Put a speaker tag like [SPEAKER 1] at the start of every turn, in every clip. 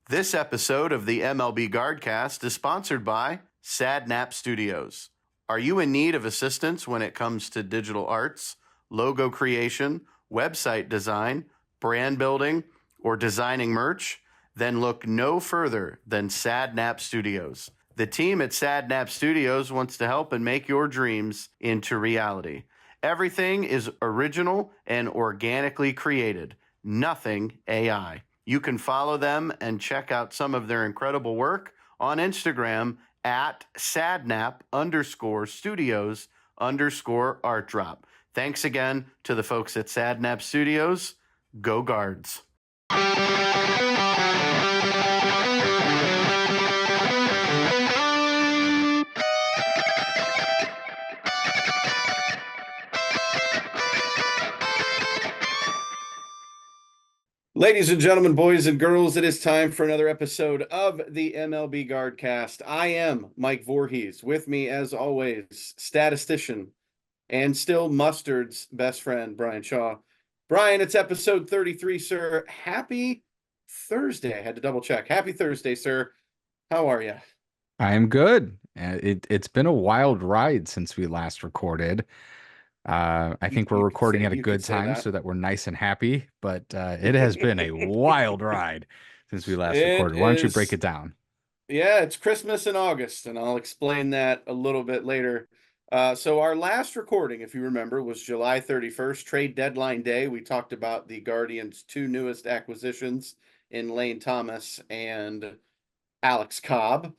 [SPEAKER 1] This episode of the MLB Guardcast is sponsored by Sadnap Studios. Are you in need of assistance when it comes to digital arts, logo creation, website design, brand building, or designing merch? Then look no further than Sadnap Studios. The team at Sadnap Studios wants to help and make your dreams into reality. Everything is original and organically created, nothing AI. You can follow them and check out some of their incredible work on Instagram at sadnap_studios_art drop. Thanks again to the folks at Sadnap Studios. Go Guards. Ladies and gentlemen, boys and girls, it is time for another episode of the MLB Guardcast. I am Mike Vorhies. With me, as always, statistician and still Mustard's best friend, Bryan Shaw. Bryan, it's episode 33, sir. Happy Thursday. I had to double check. Happy Thursday, sir. How are you?
[SPEAKER 2] I am good. It's been a wild ride since we last recorded. I think we're recording at a good time so that we're nice and happy, but it has been a wild ride since we last recorded. Why don't you break it down?
[SPEAKER 1] Yeah, it's Christmas in August, and I'll explain that a little bit later. So our last recording, if you remember, was July 31st, trade deadline day. We talked about the Guardians' two newest acquisitions in Lane Thomas and Alex Cobb.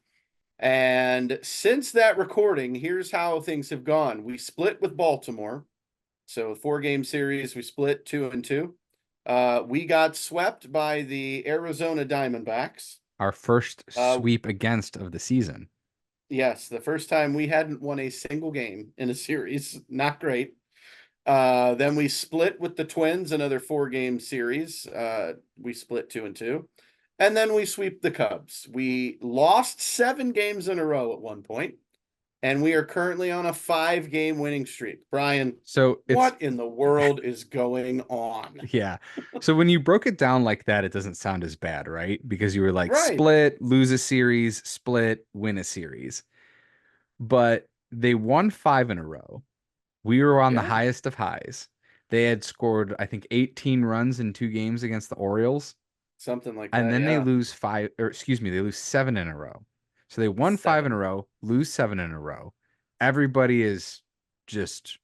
[SPEAKER 1] And since that recording, here's how things have gone. We split with Baltimore. So 4-game series, we split 2-2. We got swept by the Arizona Diamondbacks.
[SPEAKER 2] Our first sweep against of the season.
[SPEAKER 1] Yes, the first time we hadn't won a single game in a series. Not great. Then we split with the Twins, another 4-game series. We split 2-2. And then we sweep the Cubs. We lost 7 games in a row at one point, and we are currently on a 5-game winning streak. Bryan,
[SPEAKER 2] so
[SPEAKER 1] what in the world is going on?
[SPEAKER 2] Yeah. So when you broke it down like that, it doesn't sound as bad, right? Because you were like split, lose a series, split, win a series. But they won 5 in a row. We were on the highest of highs. They had scored, I think, 18 runs in 2 games against the Orioles.
[SPEAKER 1] Something like that.
[SPEAKER 2] And then they lose 7 in a row. So they won 5 in a row, lose 7 in a row. Everybody is just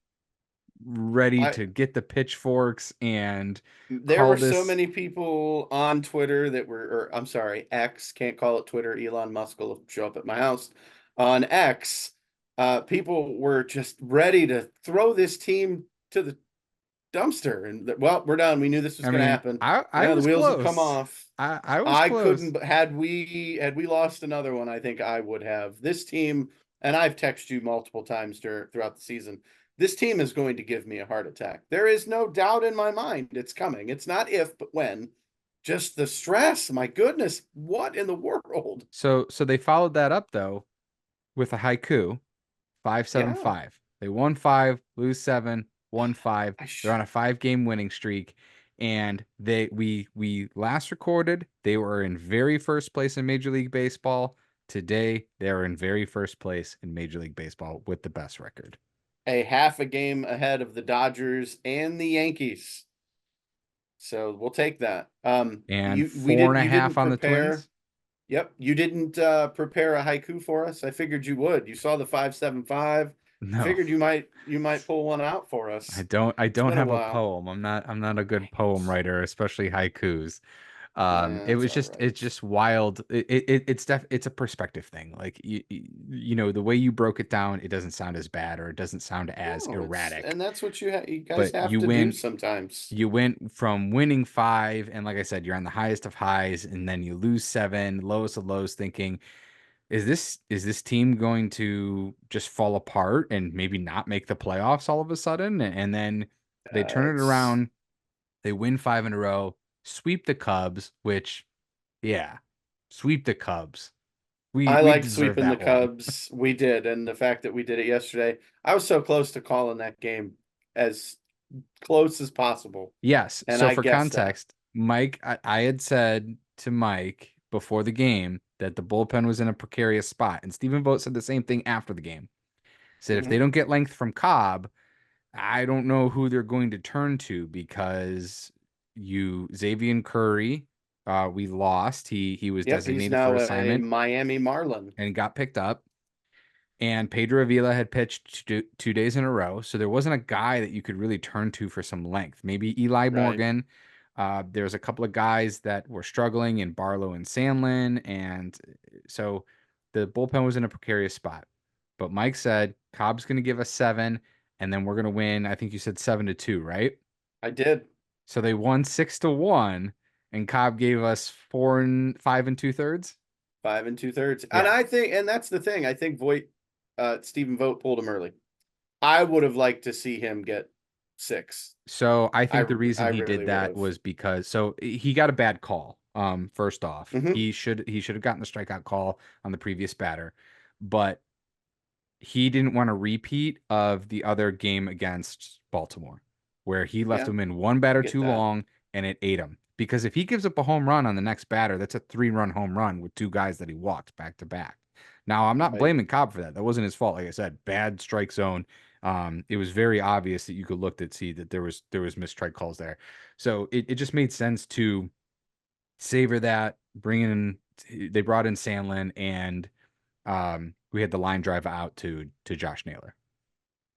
[SPEAKER 2] ready to get the pitchforks, and
[SPEAKER 1] there were so many people on Twitter that were, or I'm sorry, X, can't call it Twitter. Elon Musk will show up at my house on X. People were just ready to throw this team to the dumpster, and well, we're done. We knew this was going to happen.
[SPEAKER 2] The
[SPEAKER 1] wheels
[SPEAKER 2] close.
[SPEAKER 1] have come off.
[SPEAKER 2] I close.
[SPEAKER 1] Couldn't. Had we lost another one, I think I would have. This team, and I've texted you multiple times throughout the season. This team is going to give me a heart attack. There is no doubt in my mind it's coming. It's not if, but when. Just the stress. My goodness, what in the world?
[SPEAKER 2] So they followed that up though with a haiku, 5-7-5. They won 5, lose 7. 1-5. They're on a 5-game winning streak, and we last recorded. They were in very first place in Major League Baseball. Today, they are in very first place in Major League Baseball with the best record.
[SPEAKER 1] A half a game ahead of the Dodgers and the Yankees. So we'll take that.
[SPEAKER 2] And 4.5 on the Twins.
[SPEAKER 1] Yep, you didn't prepare a haiku for us. I figured you would. You saw the 5-7-5.
[SPEAKER 2] No.
[SPEAKER 1] Figured you might pull one out for us.
[SPEAKER 2] I don't have a poem. I'm not a good poem writer, especially haikus. It's just wild. It's a perspective thing. Like you know, the way you broke it down, it doesn't sound as bad, or it doesn't sound as erratic.
[SPEAKER 1] And that's what you guys have to do sometimes.
[SPEAKER 2] You went from winning 5, and like I said, you're on the highest of highs, and then you lose 7, lowest of lows, thinking, is this team going to just fall apart and maybe not make the playoffs all of a sudden? And then they turn it around. They win 5 in a row, sweep the Cubs, which, sweep the Cubs.
[SPEAKER 1] I like sweeping the Cubs. We did. And the fact that we did it yesterday, I was so close to calling that game as close as possible.
[SPEAKER 2] Yes. And so for context, Mike, I had said to Mike before the game that the bullpen was in a precarious spot. And Stephen Vogt said the same thing after the game. Said if they
[SPEAKER 1] Hmm.
[SPEAKER 2] don't get length from Cobb, I don't know who they're going to turn to because Xavier Curry, we lost. He was
[SPEAKER 1] Yep, he's
[SPEAKER 2] designated for
[SPEAKER 1] now a
[SPEAKER 2] assignment
[SPEAKER 1] Miami Marlin.
[SPEAKER 2] and got picked up. And Pedro Avila had pitched 2 days in a row, so there wasn't a guy that you could really turn to for some length. Maybe Eli
[SPEAKER 1] Right.
[SPEAKER 2] Morgan. There's a couple of guys that were struggling in Barlow and Sandlin, and so the bullpen was in a precarious spot. But Mike said Cobb's going to give us 7, and then we're going to win. I think you said 7-2, right?
[SPEAKER 1] I did.
[SPEAKER 2] So they won 6-1, and Cobb gave us 4 and 5 2/3.
[SPEAKER 1] 5 2/3. And
[SPEAKER 2] Yeah.
[SPEAKER 1] I think, and that's the thing. I think Stephen Vogt pulled him early. I would have liked to see him get 6.
[SPEAKER 2] So I think the
[SPEAKER 1] I
[SPEAKER 2] reason he did
[SPEAKER 1] really would
[SPEAKER 2] that
[SPEAKER 1] have.
[SPEAKER 2] was because he got a bad call. First off,
[SPEAKER 1] Hmm.
[SPEAKER 2] he should have gotten the strikeout call on the previous batter, but he didn't want a repeat of the other game against Baltimore, where he left
[SPEAKER 1] Yeah,
[SPEAKER 2] him in one
[SPEAKER 1] I
[SPEAKER 2] batter
[SPEAKER 1] get
[SPEAKER 2] too
[SPEAKER 1] that.
[SPEAKER 2] long and it ate him. Because if he gives up a home run on the next batter, that's a 3-run home run with 2 guys that he walked back to back. Now, I'm not
[SPEAKER 1] Right.
[SPEAKER 2] blaming Cobb for that. That wasn't his fault. Like I said, bad strike zone. It was very obvious that you could look at see that there was missed strike calls there. So it just made sense to savor that, bring in they brought in Sandlin and we had the line drive out to Josh Naylor.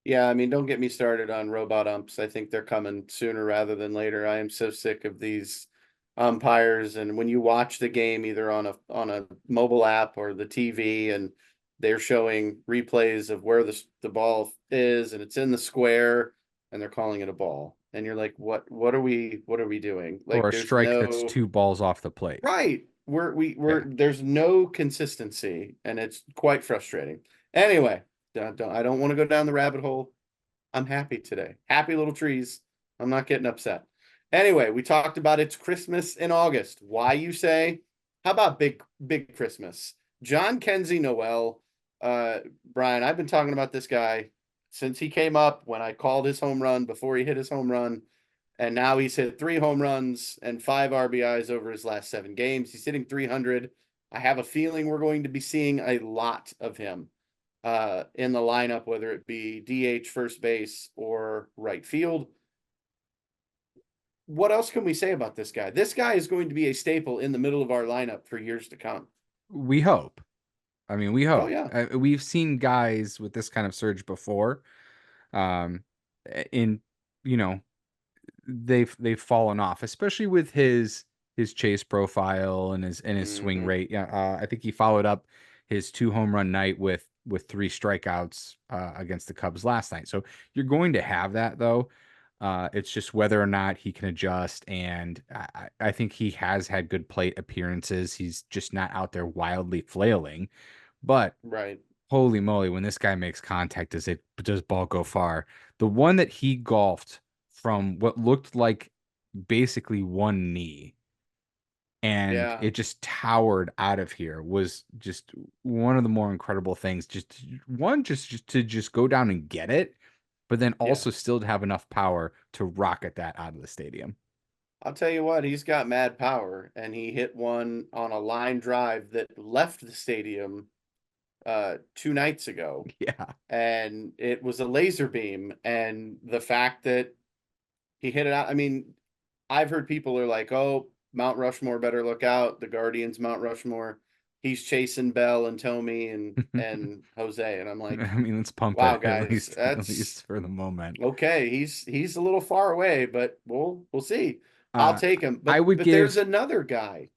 [SPEAKER 1] Yeah, I mean, don't get me started on robot umps. I think they're coming sooner rather than later. I am so sick of these umpires. And when you watch the game either on a mobile app or the TV, and they're showing replays of where the ball is, and it's in the square, and they're calling it a ball, and you're like, what are we doing?
[SPEAKER 2] Or
[SPEAKER 1] Like,
[SPEAKER 2] a
[SPEAKER 1] there's
[SPEAKER 2] strike that's
[SPEAKER 1] no
[SPEAKER 2] 2 balls off the plate.
[SPEAKER 1] right. We're
[SPEAKER 2] Yeah.
[SPEAKER 1] there's no consistency, and it's quite frustrating. Anyway, I don't want to go down the rabbit hole. I'm happy today. Happy little trees. I'm not getting upset. Anyway, we talked about it's Christmas in August. Why, you say? How about big Christmas? John Kenzie Noel. Uh, Brian, I've been talking about this guy since he came up when I called his home run before he hit his home run. And now he's hit 3 home runs and 5 RBIs over his last 7 games. He's hitting 300. I have a feeling we're going to be seeing a lot of him in the lineup, whether it be DH, first base, or right field. What else can we say about this guy? This guy is going to be a staple in the middle of our lineup for years to come.
[SPEAKER 2] We hope. I mean, we
[SPEAKER 1] Oh,
[SPEAKER 2] hope.
[SPEAKER 1] yeah.
[SPEAKER 2] We've seen guys with this kind of surge before. Um, in you know, they've fallen off, especially with his chase profile and his swing
[SPEAKER 1] Hmm.
[SPEAKER 2] rate. Yeah, I think he followed up his 2 home run night with 3 strikeouts against the Cubs last night. So you're going to have that though. It's just whether or not he can adjust, and I think he has had good plate appearances. He's just not out there wildly flailing, but
[SPEAKER 1] Right.
[SPEAKER 2] holy moly, when this guy makes contact, does ball go far? The one that he golfed from what looked like basically one knee and
[SPEAKER 1] Yeah.
[SPEAKER 2] it just towered out of here was just one of the more incredible things. Just to just go down and get it, but then
[SPEAKER 1] Yeah.
[SPEAKER 2] also still to have enough power to rocket that out of the stadium.
[SPEAKER 1] I'll tell you what, he's got mad power, and he hit one on a line drive that left the stadium 2 nights ago,
[SPEAKER 2] Yeah.
[SPEAKER 1] and it was a laser beam. And the fact that he hit it out, I mean, I've heard people are like, "Oh, Mount Rushmore better look out. The Guardians, Mount Rushmore. He's chasing Bell and Tommy and Jose." And I'm like,
[SPEAKER 2] I mean, let's pump
[SPEAKER 1] "Wow,
[SPEAKER 2] it at
[SPEAKER 1] guys,
[SPEAKER 2] least at
[SPEAKER 1] that's
[SPEAKER 2] least for the moment.
[SPEAKER 1] okay. He's a little far away, but we'll see. I'll
[SPEAKER 2] Uh
[SPEAKER 1] take him."
[SPEAKER 2] I would
[SPEAKER 1] But there's
[SPEAKER 2] give
[SPEAKER 1] another guy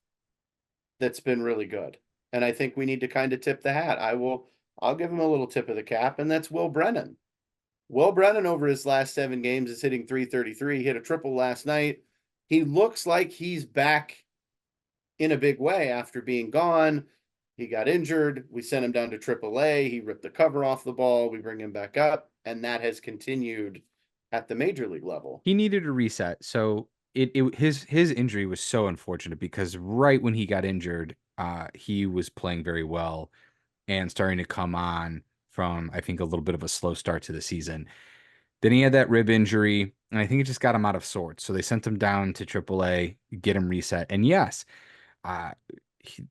[SPEAKER 1] that's been really good, and I think we need to kind of tip the hat. I'll give him a little tip of the cap, and that's Will Brennan. Will Brennan over his last 7 games is hitting 333. He hit a triple last night. He looks like he's back in a big way after being gone. He got injured. We sent him down to AAA. He ripped the cover off the ball. We bring him back up, and that has continued at the major league level.
[SPEAKER 2] he needed a reset. So his injury was so unfortunate because right when he got injured, he was playing very well and starting to come on from I think a little bit of a slow start to the season. Then he had that rib injury, and I think it just got him out of sorts. So they sent him down to AAA, get him reset. And yes, uh,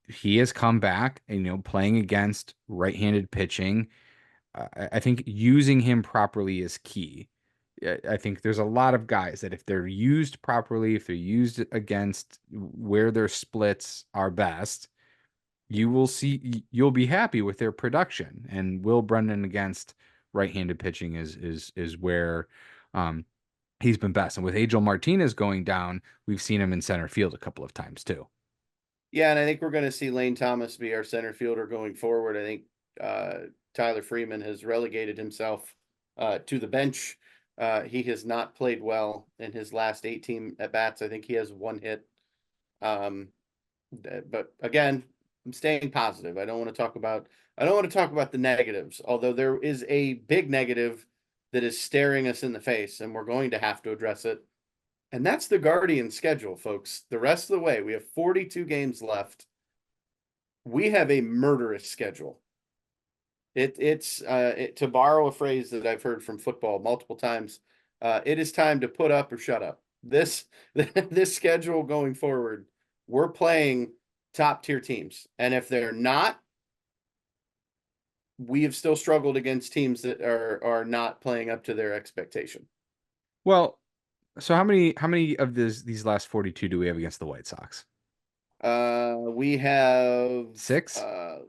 [SPEAKER 2] he has come back and, playing against right-handed pitching. I think using him properly is key. I think there's a lot of guys that if they're used properly, if they're used against where their splits are best, you'll be happy with their production. And Will Brennan against right-handed pitching is where um, he's been best. And with Angel Martinez going down, we've seen him in center field a couple of times too.
[SPEAKER 1] Yeah, and I think we're going to see Lane Thomas be our center fielder going forward. I think Tyler Freeman has relegated himself to the bench. He has not played well in his last 18 at bats. I think he has one hit. But again, I'm staying positive. I don't want to talk about the negatives, although there is a big negative that is staring us in the face, and we're going to have to address it. And that's the Guardian schedule, folks. The rest of the way, we have 42 games left. We have a murderous schedule. It's to borrow a phrase that I've heard from football multiple times. It is time to put up or shut up. This schedule going forward, we're playing top tier teams, and if they're not, we have still struggled against teams that are not playing up to their expectation.
[SPEAKER 2] Well, so how many of these last 42 do we have against the White Sox?
[SPEAKER 1] We have
[SPEAKER 2] 6?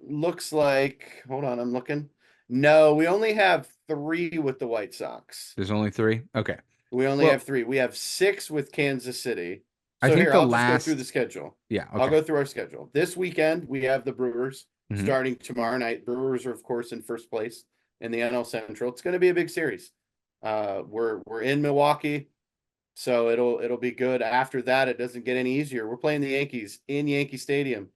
[SPEAKER 1] looks like, hold on, I'm looking. No, we only have 3 with the White Sox.
[SPEAKER 2] There's only 3? Okay.
[SPEAKER 1] We only have 3. We have 6 with Kansas City.
[SPEAKER 2] I
[SPEAKER 1] So
[SPEAKER 2] think
[SPEAKER 1] here, I'll just go through the schedule.
[SPEAKER 2] Yeah,
[SPEAKER 1] I'll
[SPEAKER 2] okay.
[SPEAKER 1] go through our schedule. This weekend, we have the Brewers
[SPEAKER 2] Mhm.
[SPEAKER 1] starting tomorrow night. Brewers are, of course, in first place in the NL Central. It's going to be a big series. We're in Milwaukee, so it'll be good. After that, it doesn't get any easier. We're playing the Yankees in Yankee Stadium,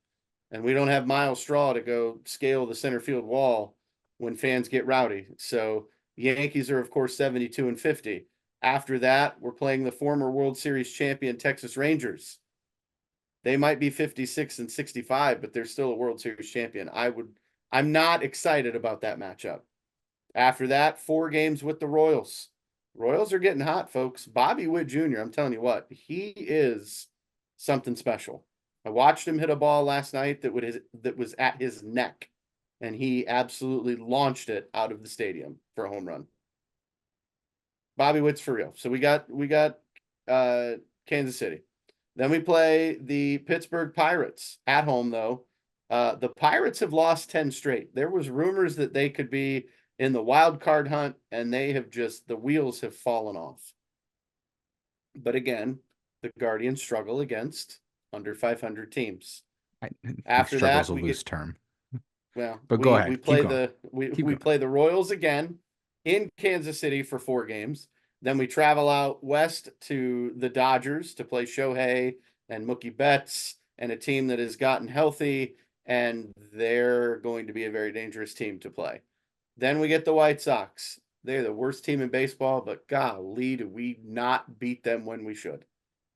[SPEAKER 1] and we don't have Miles Straw to go scale the center field wall when fans get rowdy. So the Yankees are, of course, 72-50. After that, we're playing the former World Series champion Texas Rangers. They might be 56-65, but they're still a World Series champion. I'm not excited about that matchup. After that, 4 games with the Royals. Royals are getting hot, folks. Bobby Witt Jr., I'm telling you what, he is something special. I watched him hit a ball last night that was at his neck, and he absolutely launched it out of the stadium for a home run. Bobby Witt's for real. So we got Kansas City. Then we play the Pittsburgh Pirates at home, though. The Pirates have lost 10 straight. There was rumors that they could be in the wild card hunt, and the wheels have fallen off. But again, the Guardians struggle against under 500 teams.
[SPEAKER 2] I think
[SPEAKER 1] After
[SPEAKER 2] struggle's
[SPEAKER 1] that,
[SPEAKER 2] a loose term.
[SPEAKER 1] well,
[SPEAKER 2] But go ahead.
[SPEAKER 1] we
[SPEAKER 2] Keep
[SPEAKER 1] play
[SPEAKER 2] going.
[SPEAKER 1] we play the Royals again in Kansas City for 4 games. Then we travel out west to the Dodgers to play Shohei and Mookie Betts and a team that has gotten healthy, and they're going to be a very dangerous team to play. Then we get the White Sox. They're the worst team in baseball, but golly, do we not beat them when we should.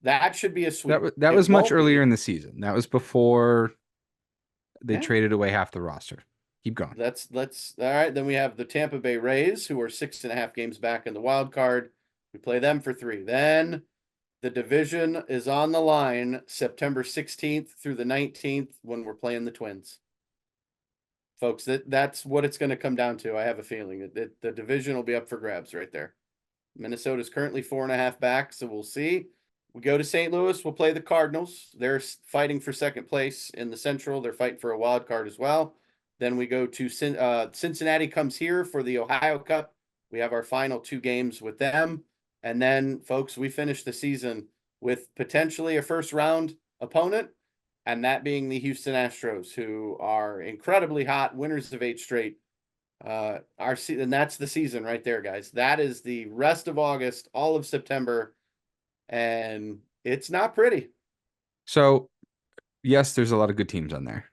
[SPEAKER 1] That should be a sweep.
[SPEAKER 2] That was much earlier in the season. That was before they traded away half the roster. Keep going.
[SPEAKER 1] Let's all right. Then we have the Tampa Bay Rays, who are 6.5 games back in the wild card. We play them for 3. Then the division is on the line September 16th through the 19th when we're playing the Twins. Folks, that's what it's going to come down to. I have a feeling that the division will be up for grabs right there. Minnesota's currently 4.5 back, so we'll see. We go to St. Louis. We'll play the Cardinals. They're fighting for second place in the Central. They're fighting for a wild card as well. Then we go to Cincinnati comes here for the Ohio Cup. We have our final 2 games with them. And then, folks, we finish the season with potentially a first-round opponent, and that being the Houston Astros, who are incredibly hot, winners of 8 straight. And that's the season right there, guys. That is the rest of August, all of September, and it's not pretty.
[SPEAKER 2] So, yes, there's a lot of good teams on there.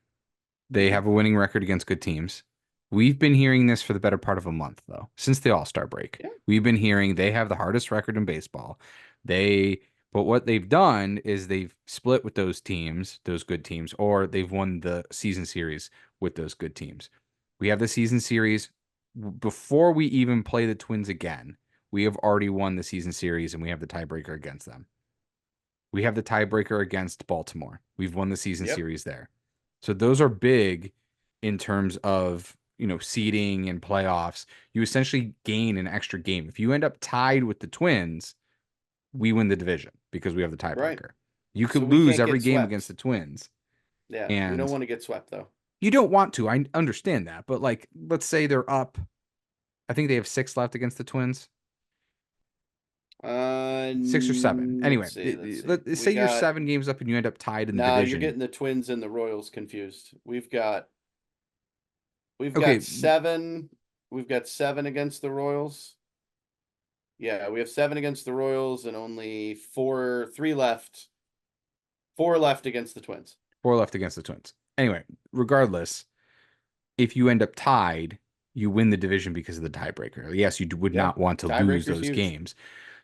[SPEAKER 2] They have a winning record against good teams. We've been hearing this for the better part of a month, though, since the All-Star break.
[SPEAKER 1] Yeah.
[SPEAKER 2] We've been hearing they have the hardest record in baseball. But what they've done is they've split with those teams, those good teams, or they've won the season series with those good teams. We have the season series. Before we even play the Twins again, we have already won the season series, and we have the tiebreaker against them. We have the tiebreaker against Baltimore. We've won the season series there. So those are big in terms of, seeding and playoffs. You essentially gain an extra game. If you end up tied with the Twins, we win the division because we have the
[SPEAKER 1] Right.
[SPEAKER 2] tiebreaker. You
[SPEAKER 1] So
[SPEAKER 2] could
[SPEAKER 1] we
[SPEAKER 2] lose
[SPEAKER 1] can't
[SPEAKER 2] every
[SPEAKER 1] get
[SPEAKER 2] game against
[SPEAKER 1] swept.
[SPEAKER 2] the Twins,
[SPEAKER 1] Yeah, we don't
[SPEAKER 2] and
[SPEAKER 1] want to get swept though.
[SPEAKER 2] you don't want to. I understand that, but like, let's say they're up. I think they have 6 left against the Twins, 6 or 7. Anyway,
[SPEAKER 1] Let's see. Let's see.
[SPEAKER 2] let's
[SPEAKER 1] We
[SPEAKER 2] say you're
[SPEAKER 1] got
[SPEAKER 2] 7 games up and you end up tied in the
[SPEAKER 1] Nah, you're
[SPEAKER 2] division.
[SPEAKER 1] getting the Twins and the Royals confused. We've got
[SPEAKER 2] Okay,
[SPEAKER 1] 7. We've got 7 against the Royals. Yeah, we have 7 against the Royals and only 3 left. 4 left against the Twins.
[SPEAKER 2] 4 left against the Twins. Anyway, regardless, if you end up tied, you win the division because of the tiebreaker. Yes, you would
[SPEAKER 1] Yeah,
[SPEAKER 2] not want to lose
[SPEAKER 1] tiebreaker's
[SPEAKER 2] those
[SPEAKER 1] huge.
[SPEAKER 2] games.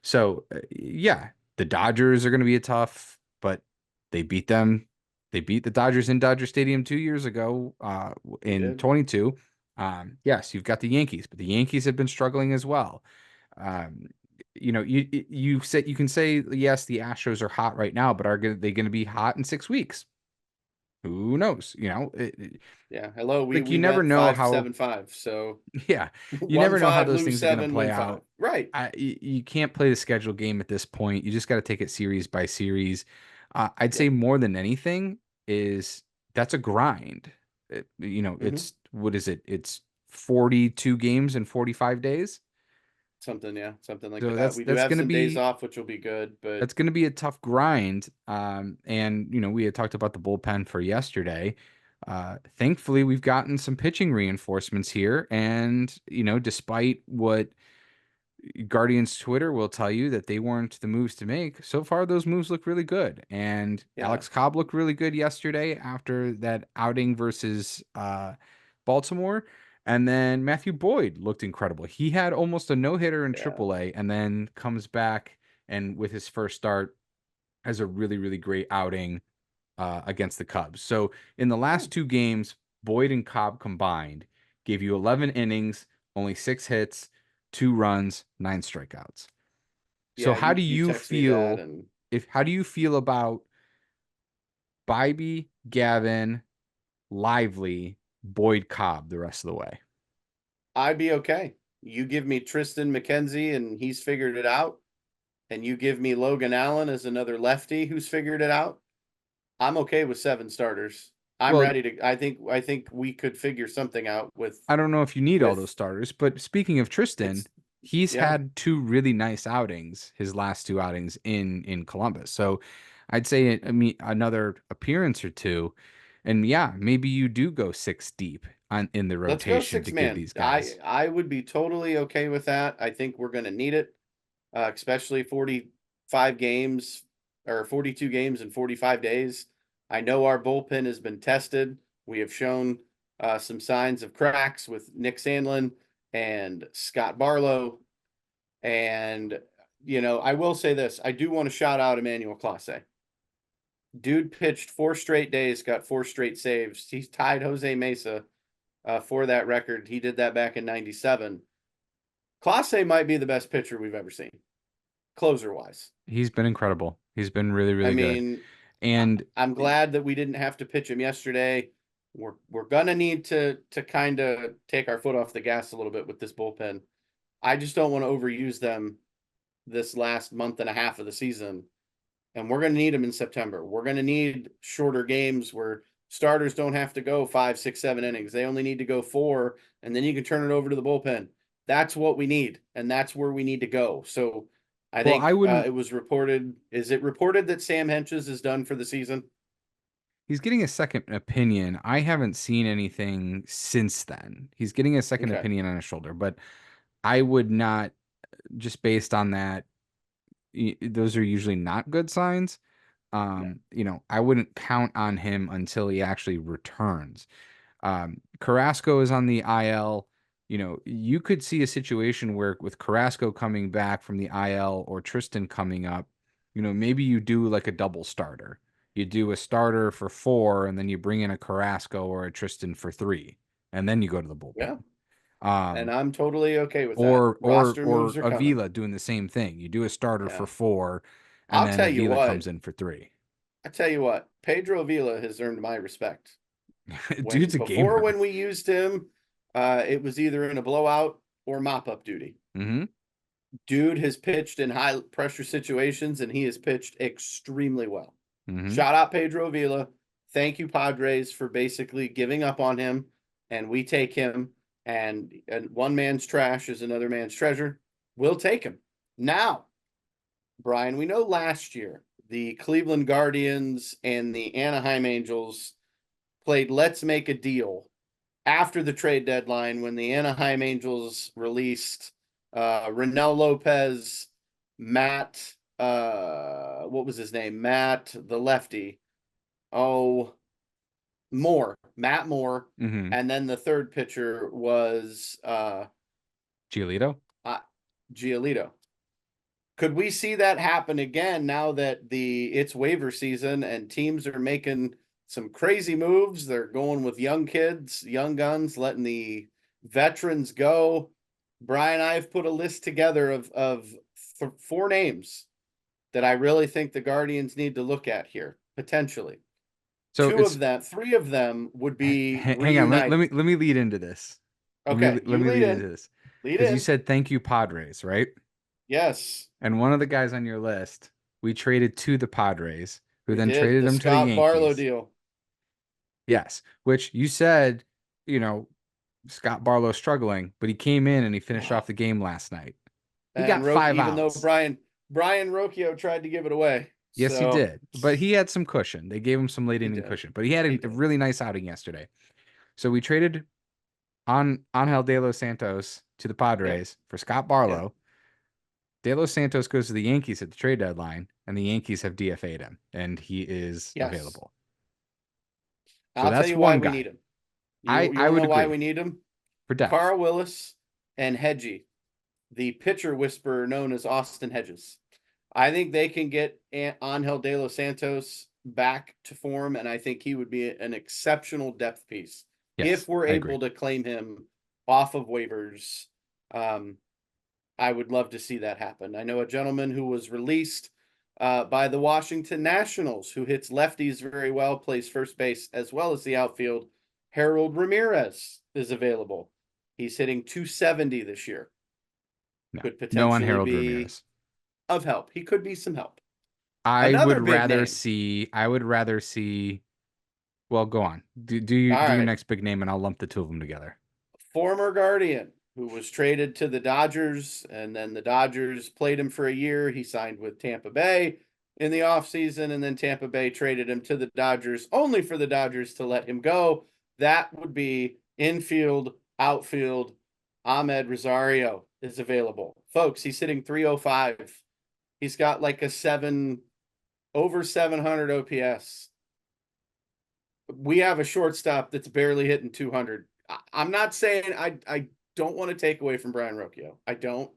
[SPEAKER 2] So, yeah, the Dodgers are going to be a tough, but they beat them. They beat the Dodgers in Dodger Stadium 2 years ago,
[SPEAKER 1] We
[SPEAKER 2] in
[SPEAKER 1] did.
[SPEAKER 2] 22. Yes, you've got the Yankees, but the Yankees have been struggling as well. Um, you can say yes, the Astros are hot right now, but they going to be hot in 6 weeks? Who knows?
[SPEAKER 1] Yeah. Hello. We
[SPEAKER 2] Like, you
[SPEAKER 1] we
[SPEAKER 2] never
[SPEAKER 1] went
[SPEAKER 2] know
[SPEAKER 1] 5
[SPEAKER 2] how.
[SPEAKER 1] 7 5. So
[SPEAKER 2] Yeah, you
[SPEAKER 1] won
[SPEAKER 2] never know how
[SPEAKER 1] 5,
[SPEAKER 2] those
[SPEAKER 1] lose
[SPEAKER 2] things are going to
[SPEAKER 1] 7,
[SPEAKER 2] play
[SPEAKER 1] win 5.
[SPEAKER 2] out.
[SPEAKER 1] Right.
[SPEAKER 2] You can't play the schedule game at this point. You just got to take it series by series. I'd say
[SPEAKER 1] Yep.
[SPEAKER 2] more than anything is that's a grind.
[SPEAKER 1] Mm-hmm.
[SPEAKER 2] It's what is it? It's 42 games in 45 days.
[SPEAKER 1] Something, yeah, something like
[SPEAKER 2] So
[SPEAKER 1] that.
[SPEAKER 2] that's
[SPEAKER 1] We do
[SPEAKER 2] that's
[SPEAKER 1] have
[SPEAKER 2] gonna
[SPEAKER 1] some days
[SPEAKER 2] be
[SPEAKER 1] off, which will be good, but
[SPEAKER 2] that's gonna be a tough grind. And we had talked about the bullpen for yesterday. Thankfully, we've gotten some pitching reinforcements here, and despite what Guardians Twitter will tell you that they weren't the moves to make. So far, those moves look really good. And
[SPEAKER 1] yeah,
[SPEAKER 2] Alex Cobb looked really good yesterday after that outing versus Baltimore. And then Matthew Boyd looked incredible. He had almost a no-hitter in
[SPEAKER 1] yeah.
[SPEAKER 2] AAA and then comes back and with his first start has a really, really great outing against the Cubs. So in the
[SPEAKER 1] Oh,
[SPEAKER 2] last 2 games, Boyd and Cobb combined gave you 11 innings, only 6 hits, 2 runs, 9 strikeouts. So
[SPEAKER 1] yeah.
[SPEAKER 2] how do
[SPEAKER 1] You
[SPEAKER 2] you
[SPEAKER 1] text me that,
[SPEAKER 2] feel
[SPEAKER 1] and
[SPEAKER 2] if how do you feel about Bybee, Gavin, Lively, Boyd, Cobb the rest of the way?
[SPEAKER 1] I'd be okay. You give me Tristan McKenzie, and he's figured it out, and you give me Logan Allen as another lefty who's figured it out. I'm okay with 7 starters. I'm
[SPEAKER 2] Well,
[SPEAKER 1] ready to. I think we could figure something out
[SPEAKER 2] I don't know if you need all those
[SPEAKER 1] with
[SPEAKER 2] starters, but speaking of Tristan,
[SPEAKER 1] it's
[SPEAKER 2] he's
[SPEAKER 1] yeah.
[SPEAKER 2] had 2 really nice outings, his last 2 outings in Columbus. So I'd say, I mean, another appearance or two, and yeah, maybe you do go 6 deep in the
[SPEAKER 1] Let's go
[SPEAKER 2] rotation to
[SPEAKER 1] six
[SPEAKER 2] give
[SPEAKER 1] man.
[SPEAKER 2] these
[SPEAKER 1] I
[SPEAKER 2] guys.
[SPEAKER 1] I would be totally okay with that. I think we're going to need it, especially 45 games or 42 games in 45 days. I know our bullpen has been tested. We have shown some signs of cracks with Nick Sandlin and Scott Barlow. And, I will say this. I do want to shout out Emmanuel Clase. Dude pitched 4 straight days, got 4 straight saves. He's tied Jose Mesa for that record. He did that back in '97. Clase might be the best pitcher we've ever seen, closer wise.
[SPEAKER 2] He's been incredible. He's been really,
[SPEAKER 1] I
[SPEAKER 2] really good.
[SPEAKER 1] mean,
[SPEAKER 2] And
[SPEAKER 1] I'm glad that we didn't have to pitch him yesterday. We're gonna need to kind of take our foot off the gas a little bit with this bullpen. I just don't want to overuse them this last month and a half of the season, and we're gonna need them in September. We're gonna need shorter games where starters don't have to go 5, 6, 7 innings. They only need to go 4, and then you can turn it over to the bullpen. That's what we need, and that's where we need to go. So I
[SPEAKER 2] well, I
[SPEAKER 1] think
[SPEAKER 2] wouldn't.
[SPEAKER 1] it was reported. Is it reported that Sam Henches is done for the season?
[SPEAKER 2] He's getting a second opinion. I haven't seen anything since then. He's getting a second
[SPEAKER 1] Okay.
[SPEAKER 2] opinion on his shoulder, but I would not, just based on that, those are usually not good signs.
[SPEAKER 1] Yeah.
[SPEAKER 2] I wouldn't count on him until he actually returns. Carrasco is on the IL. You could see a situation where with Carrasco coming back from the IL or Tristan coming up, maybe you do like a double starter. You do a starter for 4, and then you bring in a Carrasco or a Tristan for 3, and then you go to the
[SPEAKER 1] Yeah.
[SPEAKER 2] bullpen.
[SPEAKER 1] And
[SPEAKER 2] Um,
[SPEAKER 1] I'm totally okay with that.
[SPEAKER 2] or
[SPEAKER 1] Roster
[SPEAKER 2] or
[SPEAKER 1] moves are coming.
[SPEAKER 2] Avila doing the same thing. You do a starter for
[SPEAKER 1] Yeah.
[SPEAKER 2] 4, and
[SPEAKER 1] I'll
[SPEAKER 2] then
[SPEAKER 1] tell you
[SPEAKER 2] Avila comes
[SPEAKER 1] what.
[SPEAKER 2] in for 3.
[SPEAKER 1] I tell you what. Pedro Vila has earned my respect.
[SPEAKER 2] Dude's a gamer.
[SPEAKER 1] When we used him, it was either in a blowout or mop-up duty.
[SPEAKER 2] Mm-hmm.
[SPEAKER 1] Dude has pitched in high pressure situations, and he has pitched extremely well.
[SPEAKER 2] Mm-hmm.
[SPEAKER 1] Shout out Pedro Vila. Thank you, Padres, for basically giving up on him, and we take him. And one man's trash is another man's treasure. We'll take him. Now, Brian, we know last year the Cleveland Guardians and the Anaheim Angels played Let's Make a Deal after the trade deadline when the Anaheim Angels released Renel Lopez, Matt, what was his name? Matt, the lefty. Oh, Matt Moore.
[SPEAKER 2] Mm-hmm.
[SPEAKER 1] And then the third pitcher was
[SPEAKER 2] Giolito.
[SPEAKER 1] Giolito. Could we see that happen again now that it's waiver season and teams are making some crazy moves? They're going with young kids, young guns, letting the veterans go. Brian, I've put a list together of 4 names that I really think the Guardians need to look at here, potentially.
[SPEAKER 2] So
[SPEAKER 1] 3 of them would be
[SPEAKER 2] hang on.
[SPEAKER 1] reunited.
[SPEAKER 2] Let me lead into this.
[SPEAKER 1] Okay,
[SPEAKER 2] Let me lead into this because you said thank you Padres, right?
[SPEAKER 1] Yes.
[SPEAKER 2] And one of the guys on your list, we traded to the Padres, who then
[SPEAKER 1] did
[SPEAKER 2] traded
[SPEAKER 1] the
[SPEAKER 2] him to the
[SPEAKER 1] Scott Barlow
[SPEAKER 2] Yankees.
[SPEAKER 1] deal.
[SPEAKER 2] Yes, which you said, Scott Barlow struggling, but he came in and he finished off the game last night. He got 5
[SPEAKER 1] even
[SPEAKER 2] outs.
[SPEAKER 1] Though Brian Rocchio tried to give it away.
[SPEAKER 2] Yes, he did. But he had some cushion. They gave him some late inning cushion. But he had a really nice outing yesterday. So we traded Angel De Los Santos to the Padres for Scott Barlow. De Los Santos goes to the Yankees at the trade deadline, and the Yankees have DFA'd him, and he is available. So
[SPEAKER 1] I'll
[SPEAKER 2] that's
[SPEAKER 1] tell you
[SPEAKER 2] one
[SPEAKER 1] why
[SPEAKER 2] guy.
[SPEAKER 1] we need him.
[SPEAKER 2] I would
[SPEAKER 1] know why
[SPEAKER 2] agree.
[SPEAKER 1] we need him?
[SPEAKER 2] For depth.
[SPEAKER 1] Carl Willis and Hedgie, the pitcher whisperer known as Austin Hedges. I think they can get Angel De Los Santos back to form, and I think he would be an exceptional depth piece if we're able to claim him off of waivers. I would love to see that happen. I know a gentleman who was released by the Washington Nationals who hits lefties very well, plays first base as well as the outfield. Harold Ramirez is available. He's hitting 270 this year.
[SPEAKER 2] No,
[SPEAKER 1] could potentially
[SPEAKER 2] Harold
[SPEAKER 1] be
[SPEAKER 2] Ramirez.
[SPEAKER 1] Of help. He could be some help.
[SPEAKER 2] I would rather see. Well, go on. Do your next big name, and I'll lump the two of them together.
[SPEAKER 1] Former Guardian who was traded to the Dodgers, and then the Dodgers played him for a year. He signed with Tampa Bay in the offseason, and then Tampa Bay traded him to the Dodgers, only for the Dodgers to let him go. That would be infield, outfield. Ahmed Rosario is available. Folks, he's hitting 305. He's got like over 700 OPS. We have a shortstop that's barely hitting 200. I'm not saying I don't want to take away from Brian Rocchio. I don't.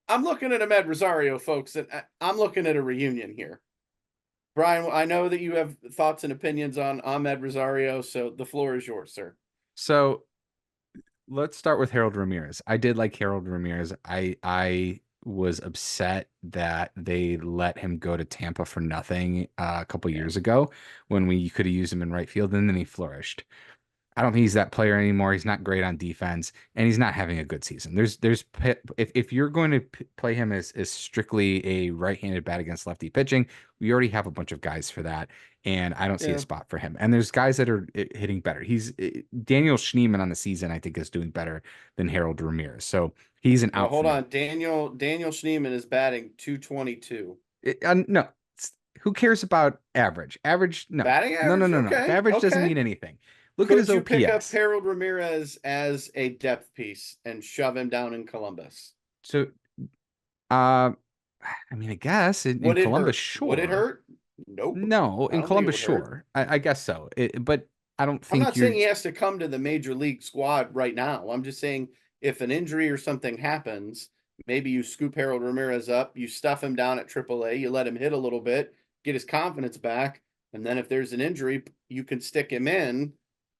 [SPEAKER 1] I'm looking at Ahmed Rosario, folks, and I'm looking at a reunion here. Brian, I know that you have thoughts and opinions on Ahmed Rosario, so the floor is yours, sir.
[SPEAKER 2] So let's start with Harold Ramirez. I did like Harold Ramirez. I was upset that they let him go to Tampa for nothing a couple years ago when we could have used him in right field, and then he flourished. I don't think he's that player anymore. He's not great on defense, and he's not having a good season. If you're going to play him as strictly a right-handed bat against lefty pitching, we already have a bunch of guys for that, and I don't see a spot for him. And there's guys that are hitting better. Daniel Schneemann on the season, I think, is doing better than Harold Ramirez. So he's an out.
[SPEAKER 1] Hold on, Daniel Schneemann is batting 222.
[SPEAKER 2] No, who cares about average? Average, no.
[SPEAKER 1] Batting average?
[SPEAKER 2] No.
[SPEAKER 1] Okay.
[SPEAKER 2] Average doesn't mean anything. Look
[SPEAKER 1] at
[SPEAKER 2] his OPS.
[SPEAKER 1] Could you pick up Harold Ramirez as a depth piece and shove him down in Columbus?
[SPEAKER 2] So, I mean, I guess in Columbus, sure.
[SPEAKER 1] Would it hurt? Nope.
[SPEAKER 2] No, in Columbus, sure. I guess so. But I don't think
[SPEAKER 1] I'm not saying he has to come to the major league squad right now. I'm just saying if an injury or something happens, maybe you scoop Harold Ramirez up, you stuff him down at AAA, you let him hit a little bit, get his confidence back, and then if there's an injury, you can stick him in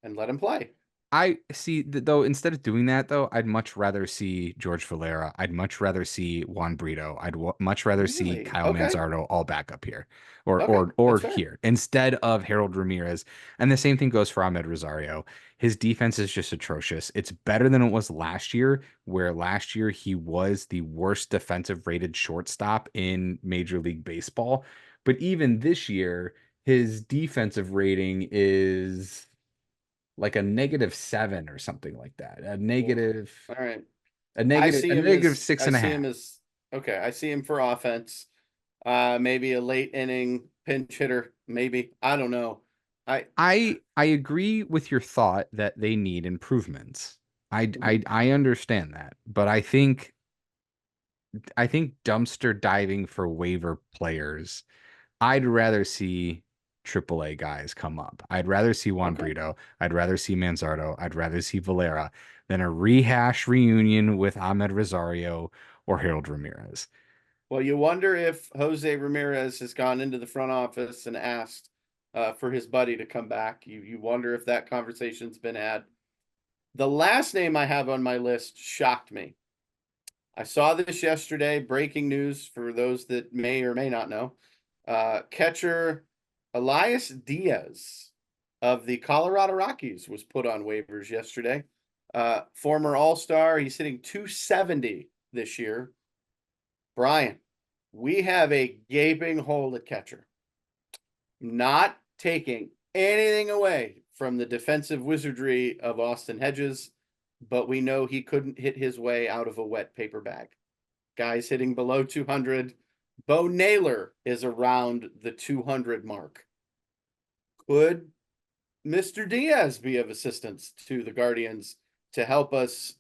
[SPEAKER 1] and let him play.
[SPEAKER 2] I see though, instead of doing that though, I'd much rather see George Valera. I'd much rather see Juan Brito. Much rather see
[SPEAKER 1] Really?
[SPEAKER 2] Kyle
[SPEAKER 1] Okay.
[SPEAKER 2] Manzardo all back up here or
[SPEAKER 1] Okay.
[SPEAKER 2] or or
[SPEAKER 1] That's fair.
[SPEAKER 2] here instead of Harold Ramirez. And the same thing goes for Ahmed Rosario. His defense is just atrocious. It's better than it was last year, where last year he was the worst defensive rated shortstop in Major League Baseball. But even this year, his defensive rating is like a -7 or something like that.
[SPEAKER 1] Oof. All right.
[SPEAKER 2] A negative six
[SPEAKER 1] I
[SPEAKER 2] and a
[SPEAKER 1] see him
[SPEAKER 2] half.
[SPEAKER 1] as okay. I see him for offense. Maybe a late inning pinch hitter. Maybe I don't know. I
[SPEAKER 2] I agree with your thought that they need improvements.
[SPEAKER 1] Mhm.
[SPEAKER 2] I understand that, but I think dumpster diving for waiver players, I'd rather see AAA guys come up. I'd rather see Juan
[SPEAKER 1] Okay.
[SPEAKER 2] Brito. I'd rather see Manzardo. I'd rather see Valera than a rehash reunion with Ahmed Rosario or Harold Ramirez.
[SPEAKER 1] Well, you wonder if Jose Ramirez has gone into the front office and asked for his buddy to come back. You wonder if that conversation's been had. The last name I have on my list shocked me. I saw this yesterday. Breaking news for those that may or may not know. Catcher Elias Diaz of the Colorado Rockies was put on waivers yesterday. Former All Star. He's hitting 270 this year. Brian, we have a gaping hole at catcher. Not taking anything away from the defensive wizardry of Austin Hedges, but we know he couldn't hit his way out of a wet paper bag. Guys hitting below 200. Bo Naylor is around the 200 mark. Could Mr. Diaz be of assistance to the Guardians to help us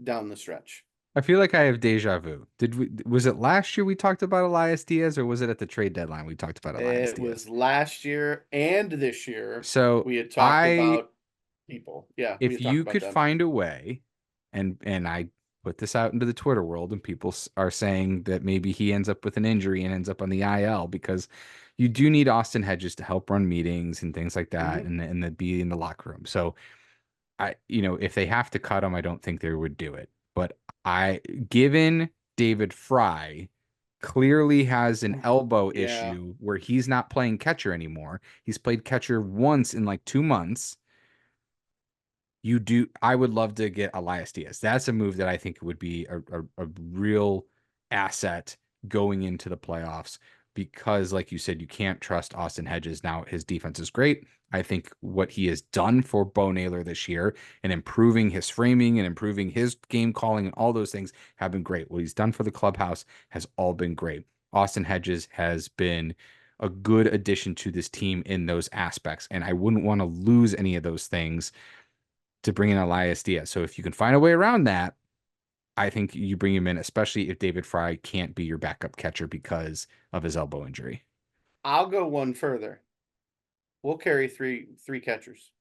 [SPEAKER 1] down the stretch?
[SPEAKER 2] I feel like I have deja vu. Was it last year we talked about Elias Diaz, or was it at the trade deadline we talked about Elias
[SPEAKER 1] It
[SPEAKER 2] Diaz?
[SPEAKER 1] was last year and this year.
[SPEAKER 2] So
[SPEAKER 1] We had talked
[SPEAKER 2] I
[SPEAKER 1] about people. Yeah, we
[SPEAKER 2] if
[SPEAKER 1] had talked
[SPEAKER 2] you
[SPEAKER 1] about
[SPEAKER 2] could
[SPEAKER 1] them.
[SPEAKER 2] find a way, and I put this out into the Twitter world, and people are saying that maybe he ends up with an injury and ends up on the IL because you do need Austin Hedges to help run meetings and things like that,
[SPEAKER 1] Mm-hmm.
[SPEAKER 2] and the be in the locker room. So if they have to cut him, I don't think they would do it. But given David Fry clearly has an elbow
[SPEAKER 1] Yeah,
[SPEAKER 2] issue where he's not playing catcher anymore. He's played catcher once in like 2 months. I would love to get Elias Diaz. That's a move that I think would be a real asset going into the playoffs because, like you said, you can't trust Austin Hedges. Now, his defense is great. I think what he has done for Bo Naylor this year and improving his framing and improving his game calling and all those things have been great. What he's done for the clubhouse has all been great. Austin Hedges has been a good addition to this team in those aspects, and I wouldn't want to lose any of those things to bring in Elias Diaz. So if you can find a way around that, I think you bring him in, especially if David Fry can't be your backup catcher because of his elbow injury.
[SPEAKER 1] I'll go one further. We'll carry three catchers.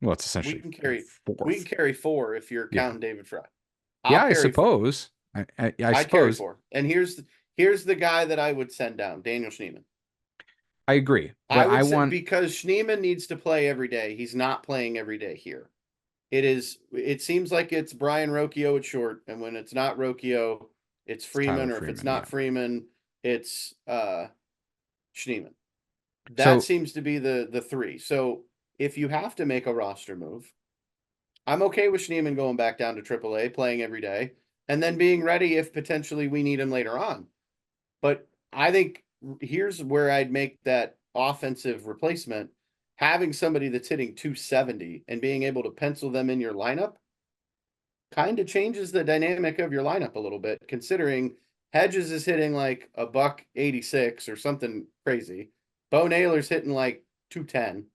[SPEAKER 2] Well, it's
[SPEAKER 1] We
[SPEAKER 2] essentially
[SPEAKER 1] can
[SPEAKER 2] a
[SPEAKER 1] carry we can
[SPEAKER 2] fourth.
[SPEAKER 1] carry four if you're
[SPEAKER 2] Yeah.
[SPEAKER 1] counting David Fry.
[SPEAKER 2] Yeah,
[SPEAKER 1] I'll
[SPEAKER 2] I
[SPEAKER 1] carry four.
[SPEAKER 2] suppose. I
[SPEAKER 1] I carry
[SPEAKER 2] suppose.
[SPEAKER 1] four. And here's the guy that I would send down, Daniel Schneemann.
[SPEAKER 2] I agree.
[SPEAKER 1] I
[SPEAKER 2] But I
[SPEAKER 1] would say
[SPEAKER 2] want
[SPEAKER 1] because Schneemann needs to play every day. He's not playing every day here. It seems like it's Brian Rocchio at short, and when it's not Rocchio, it's
[SPEAKER 2] it's Tyler
[SPEAKER 1] Freeman, or if it's
[SPEAKER 2] Freeman. Yeah.
[SPEAKER 1] not Freeman, it's Schneemann. That
[SPEAKER 2] So,
[SPEAKER 1] seems to be the three. So if you have to make a roster move, I'm okay with Schneemann going back down to AAA, playing every day, and then being ready if potentially we need him later on. But I think here's where I'd make that offensive replacement. Having somebody that's hitting 270 and being able to pencil them in your lineup kind of changes the dynamic of your lineup a little bit, considering Hedges is hitting like a buck 86 or something crazy. Bo Naylor's hitting like 210.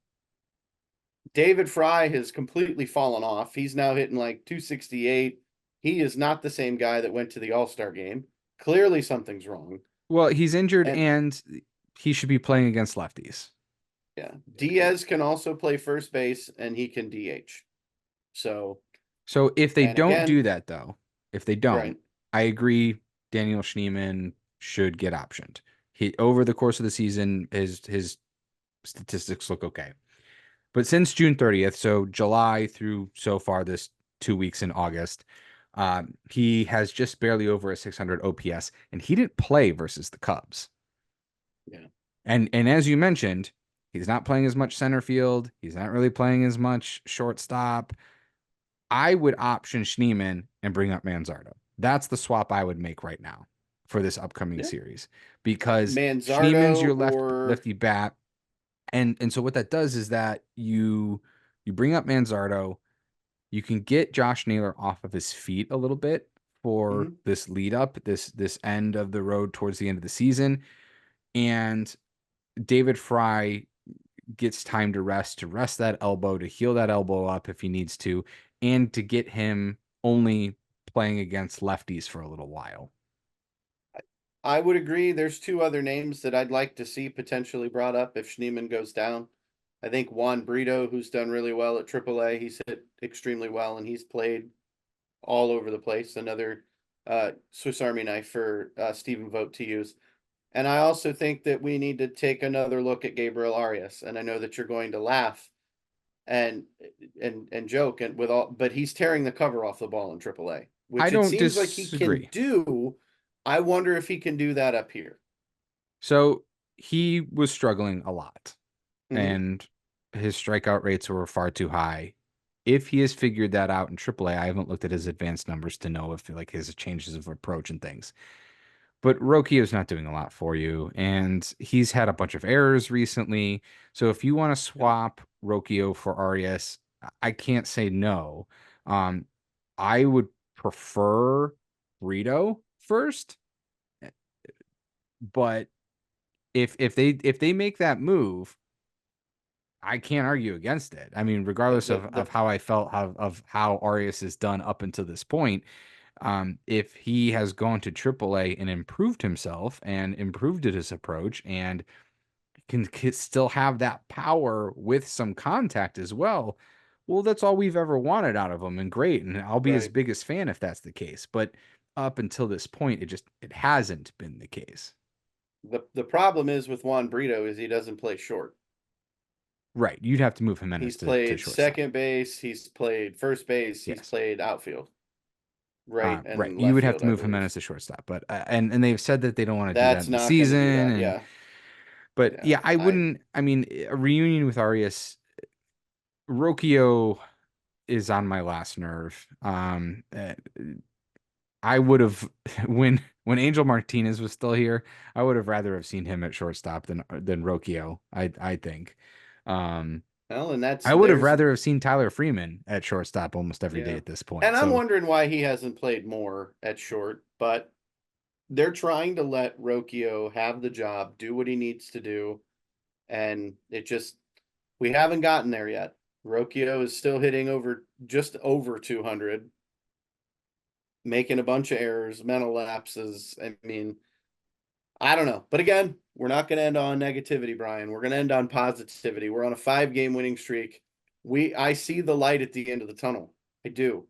[SPEAKER 1] David Fry has completely fallen off. He's now hitting like 268. He is not the same guy that went to the All-Star game. Clearly something's wrong.
[SPEAKER 2] well, he's injured
[SPEAKER 1] And
[SPEAKER 2] and he should be playing against lefties.
[SPEAKER 1] yeah, Diaz can also play first base and he can DH. So,
[SPEAKER 2] So if they
[SPEAKER 1] and
[SPEAKER 2] don't
[SPEAKER 1] again,
[SPEAKER 2] do that, though, if they don't,
[SPEAKER 1] right.
[SPEAKER 2] I agree. Daniel Schneemann should get optioned. He over the course of the season, his statistics look okay. But since June 30th, so July through so far this 2 weeks in August, he has just barely over a 600 OPS, and he didn't play versus the Cubs.
[SPEAKER 1] Yeah.
[SPEAKER 2] And as you mentioned, he's not playing as much center field. He's not really playing as much shortstop. I would option Schneeman and bring up Manzardo. That's the swap I would make right now for this upcoming
[SPEAKER 1] Yeah.
[SPEAKER 2] series because Schneeman's
[SPEAKER 1] Manzardo
[SPEAKER 2] your
[SPEAKER 1] or
[SPEAKER 2] lefty bat, and so what that does is that you bring up Manzardo, you can get Josh Naylor off of his feet a little bit for
[SPEAKER 1] mhm.
[SPEAKER 2] this lead up, this end of the road towards the end of the season, and David Fry gets time to rest that elbow, to heal that elbow up if he needs to, and to get him only playing against lefties for a little while.
[SPEAKER 1] I would agree. There's two other names that I'd like to see potentially brought up if Schneeman goes down. I think Juan Brito, who's done really well at AAA, he's hit extremely well and he's played all over the place. Another Swiss Army knife for Stephen Vogt to use. And I also think that we need to take another look at Gabriel Arias. And I know that you're going to laugh and and joke and with all, but he's tearing the cover off the ball in AAA,
[SPEAKER 2] I
[SPEAKER 1] which it
[SPEAKER 2] don't
[SPEAKER 1] seems like he can
[SPEAKER 2] disagree.
[SPEAKER 1] do. I wonder if he can do that up here.
[SPEAKER 2] So he was struggling a lot,
[SPEAKER 1] Mm-hmm.
[SPEAKER 2] and his strikeout rates were far too high. If he has figured that out in AAA, I haven't looked at his advanced numbers to know if like his changes of approach and things. But Rokio's not doing a lot for you, and he's had a bunch of errors recently. So if you want to
[SPEAKER 1] Yeah.
[SPEAKER 2] swap Rokio for Arias, I can't say no. Um, I would prefer Brito first, but if they make that move, I can't argue against it. I mean, regardless of how I felt of how Arias has done up until this point, if he has gone to AAA and improved himself and improved his approach and can still have that power with some contact as well, well, that's all we've ever wanted out of him, and great. And I'll be his
[SPEAKER 1] Right.
[SPEAKER 2] biggest fan if that's the case. But up until this point, it hasn't been the case.
[SPEAKER 1] The problem is with Juan Brito is he doesn't play short.
[SPEAKER 2] Right. You'd have to move Jimenez
[SPEAKER 1] He's
[SPEAKER 2] to
[SPEAKER 1] played
[SPEAKER 2] shortstop.
[SPEAKER 1] second base, he's played first base, he's
[SPEAKER 2] Yes.
[SPEAKER 1] played outfield, right
[SPEAKER 2] Right.
[SPEAKER 1] and
[SPEAKER 2] You
[SPEAKER 1] left
[SPEAKER 2] would have
[SPEAKER 1] field,
[SPEAKER 2] to
[SPEAKER 1] I
[SPEAKER 2] move
[SPEAKER 1] believe.
[SPEAKER 2] Jimenez to shortstop, but and they've said that they don't want to do that
[SPEAKER 1] That's
[SPEAKER 2] in the
[SPEAKER 1] not going to
[SPEAKER 2] season.
[SPEAKER 1] do that.
[SPEAKER 2] And
[SPEAKER 1] Yeah.
[SPEAKER 2] but
[SPEAKER 1] Yeah.
[SPEAKER 2] yeah, I wouldn't. I mean, a reunion with Arias, Rokio is on my last nerve. I would have when Angel Martinez was still here, I would have rather have seen him at shortstop than Rokio. I think. Um,
[SPEAKER 1] Well, and that's
[SPEAKER 2] I would have
[SPEAKER 1] there's
[SPEAKER 2] rather have seen Tyler Freeman at shortstop almost every day
[SPEAKER 1] yeah.
[SPEAKER 2] at this
[SPEAKER 1] And
[SPEAKER 2] point.
[SPEAKER 1] I'm
[SPEAKER 2] So
[SPEAKER 1] wondering why he hasn't played more at short, but they're trying to let Rocchio have the job, do what he needs to do, and it just we haven't gotten there yet. Rocchio is still hitting over just over 200, making a bunch of errors, mental lapses. I mean, I don't know. But again, we're not going to end on negativity, Brian. We're going to end on positivity. We're on a 5-game winning streak. I see the light at the end of the tunnel. I do.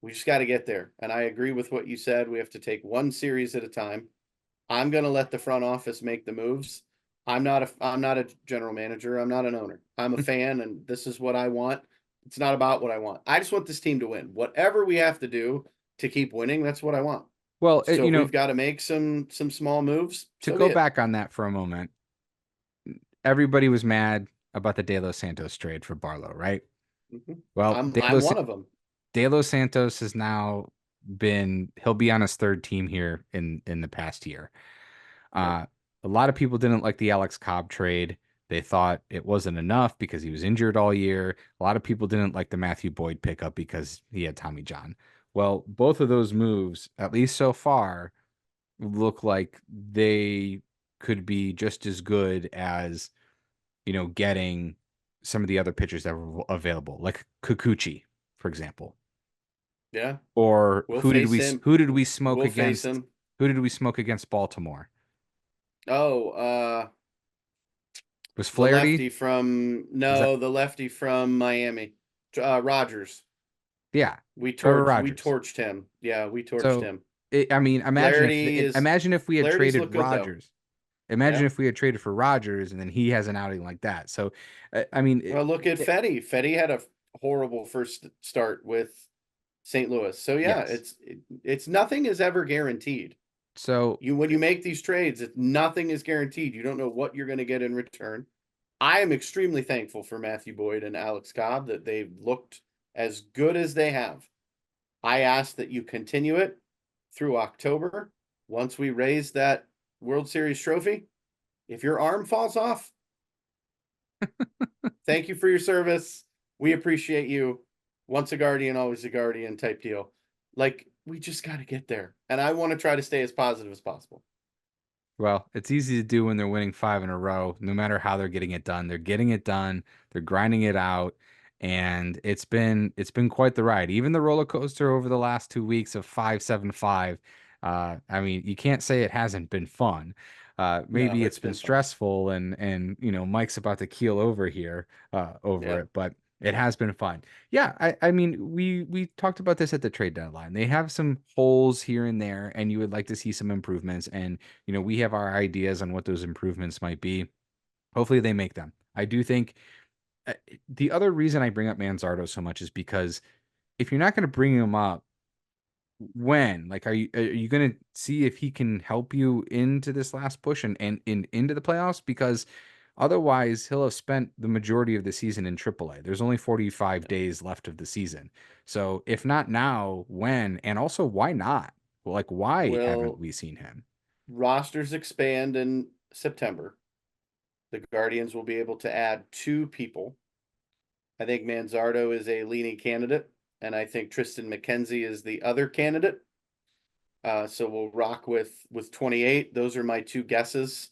[SPEAKER 1] We just got to get there. And I agree with what you said. We have to take one series at a time. I'm going to let the front office make the moves. I'm not a general manager. I'm not an owner. I'm a fan and this is what I want. It's not about what I want. I just want this team to win. Whatever we have to do to keep winning, that's what I want.
[SPEAKER 2] well,
[SPEAKER 1] So if we've got to make some small moves,
[SPEAKER 2] to
[SPEAKER 1] so be
[SPEAKER 2] go
[SPEAKER 1] it.
[SPEAKER 2] back on that for a moment, everybody was mad about the De Los Santos trade for Barlow, right?
[SPEAKER 1] Mhm.
[SPEAKER 2] Well,
[SPEAKER 1] I'm one of them.
[SPEAKER 2] De Los Santos has now he'll be on his third team here in the past year.
[SPEAKER 1] Yep.
[SPEAKER 2] Uh, a lot of people didn't like the Alex Cobb trade. They thought it wasn't enough because he was injured all year. A lot of people didn't like the Matthew Boyd pickup because he had Tommy John. Well, both of those moves, at least so far, look like they could be just as good as, getting some of the other pitchers that were available, like Kikuchi, for example.
[SPEAKER 1] Yeah.
[SPEAKER 2] Or
[SPEAKER 1] We'll face him.
[SPEAKER 2] who did we smoke
[SPEAKER 1] We'll face
[SPEAKER 2] against?
[SPEAKER 1] him.
[SPEAKER 2] Who did we smoke against Baltimore?
[SPEAKER 1] Oh,
[SPEAKER 2] Was
[SPEAKER 1] the
[SPEAKER 2] Flaherty?
[SPEAKER 1] lefty from
[SPEAKER 2] Was that?
[SPEAKER 1] no, the lefty from Miami. Rogers.
[SPEAKER 2] Yeah, Trevor
[SPEAKER 1] We
[SPEAKER 2] Rogers.
[SPEAKER 1] torched him. Yeah, we torched
[SPEAKER 2] So,
[SPEAKER 1] him.
[SPEAKER 2] I mean,
[SPEAKER 1] Flaherty is
[SPEAKER 2] imagine if we had
[SPEAKER 1] Flaherty's
[SPEAKER 2] traded
[SPEAKER 1] look good though.
[SPEAKER 2] Rogers. Imagine
[SPEAKER 1] Yeah.
[SPEAKER 2] if we had traded for Rodgers and then he has an outing like that. So, I mean,
[SPEAKER 1] Well, look at
[SPEAKER 2] it-
[SPEAKER 1] Fetty. Fetty had a horrible first start with St. Louis. So yeah,
[SPEAKER 2] yes.
[SPEAKER 1] it's nothing is ever guaranteed.
[SPEAKER 2] So
[SPEAKER 1] When you make these trades, nothing is guaranteed. You don't know what you're going to get in return. I am extremely thankful for Matthew Boyd and Alex Cobb that they've looked as good as they have. I ask that you continue it through October. Once we raise that World Series trophy, if your arm falls off, thank you for your service. We appreciate you. Once a guardian, always a guardian type deal. Like, we just got to get there. And I want to try to stay as positive as possible.
[SPEAKER 2] Well, it's easy to do when they're winning 5 in a row. No matter how they're getting it done, they're getting it done. They're grinding it out, and it's been quite the ride. Even the roller coaster over the last 2 weeks of 5-7-5. I mean, you can't say it hasn't been fun.
[SPEAKER 1] No,
[SPEAKER 2] Maybe it's
[SPEAKER 1] it's
[SPEAKER 2] been
[SPEAKER 1] been fun.
[SPEAKER 2] stressful, and Mike's about to keel over here over
[SPEAKER 1] Yep.
[SPEAKER 2] it, but it has been fun. Yeah, I mean, we talked about this at the trade deadline. They have some holes here and there, and you would like to see some improvements. And we have our ideas on what those improvements might be. Hopefully, they make them. I do think the other reason I bring up Manzardo so much is because if you're not going to bring him up, when? Like, are you going to see if he can help you into this last push and into the playoffs? Because otherwise, he'll have spent the majority of the season in AAA. There's only 45 days left of the season. So, if not now, when? And also, why not? Like, why haven't
[SPEAKER 1] Will
[SPEAKER 2] we seen him?
[SPEAKER 1] rosters expand in September? The Guardians will be able to add 2 people. I think Manzardo is a leading candidate, and I think Tristan McKenzie is the other candidate. So we'll rock with 28. Those are my 2 guesses.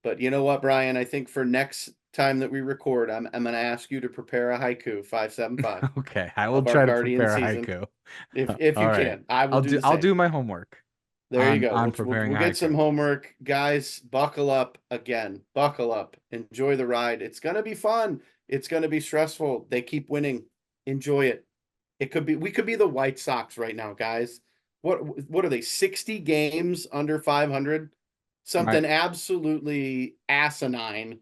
[SPEAKER 1] But you know what, Brian? I think for next time that we record, I'm going to ask you to prepare a haiku 575
[SPEAKER 2] Okay, I will
[SPEAKER 1] of our
[SPEAKER 2] try to
[SPEAKER 1] Guardian
[SPEAKER 2] prepare a
[SPEAKER 1] season.
[SPEAKER 2] haiku.
[SPEAKER 1] If
[SPEAKER 2] All
[SPEAKER 1] you
[SPEAKER 2] right.
[SPEAKER 1] can, I will
[SPEAKER 2] I'll
[SPEAKER 1] do
[SPEAKER 2] do
[SPEAKER 1] the
[SPEAKER 2] I'll
[SPEAKER 1] same.
[SPEAKER 2] do my homework
[SPEAKER 1] There you
[SPEAKER 2] on
[SPEAKER 1] go.
[SPEAKER 2] preparing
[SPEAKER 1] We'll
[SPEAKER 2] a
[SPEAKER 1] get some
[SPEAKER 2] haiku.
[SPEAKER 1] homework, guys. Buckle up again. Buckle up. Enjoy the ride. It's gonna be fun. It's gonna be stressful. They keep winning. Enjoy it. We could be the White Sox right now, guys. What are they? 60 games under 500?
[SPEAKER 2] My
[SPEAKER 1] Something absolutely asinine.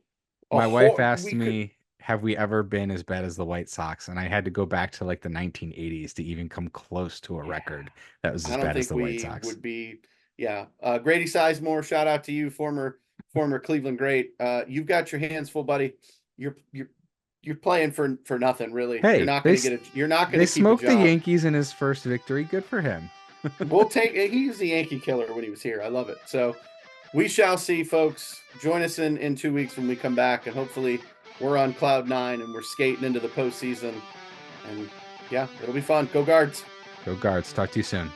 [SPEAKER 2] my wife asked
[SPEAKER 1] We could.
[SPEAKER 2] me, "Have we ever been as bad as the White Sox?" And I had to go back to like the 1980s to even come close to a
[SPEAKER 1] Yeah.
[SPEAKER 2] record that was as
[SPEAKER 1] I don't
[SPEAKER 2] bad as
[SPEAKER 1] think
[SPEAKER 2] the White
[SPEAKER 1] we
[SPEAKER 2] Sox.
[SPEAKER 1] would be. Yeah, Grady Sizemore, shout out to you, former Cleveland great. You've got your hands full, buddy. You're playing for nothing, really. You're
[SPEAKER 2] Hey,
[SPEAKER 1] not going to get a. You're not going
[SPEAKER 2] they
[SPEAKER 1] to keep a
[SPEAKER 2] smoked the
[SPEAKER 1] job.
[SPEAKER 2] Yankees in his first victory. Good for him.
[SPEAKER 1] We'll take. He was the Yankee killer when he was here. I love it. So we shall see, folks. Join us in 2 weeks when we come back, and hopefully we're on cloud 9 and we're skating into the postseason. And yeah, it'll be fun. Go Guards.
[SPEAKER 2] Go Guards. Talk to you soon.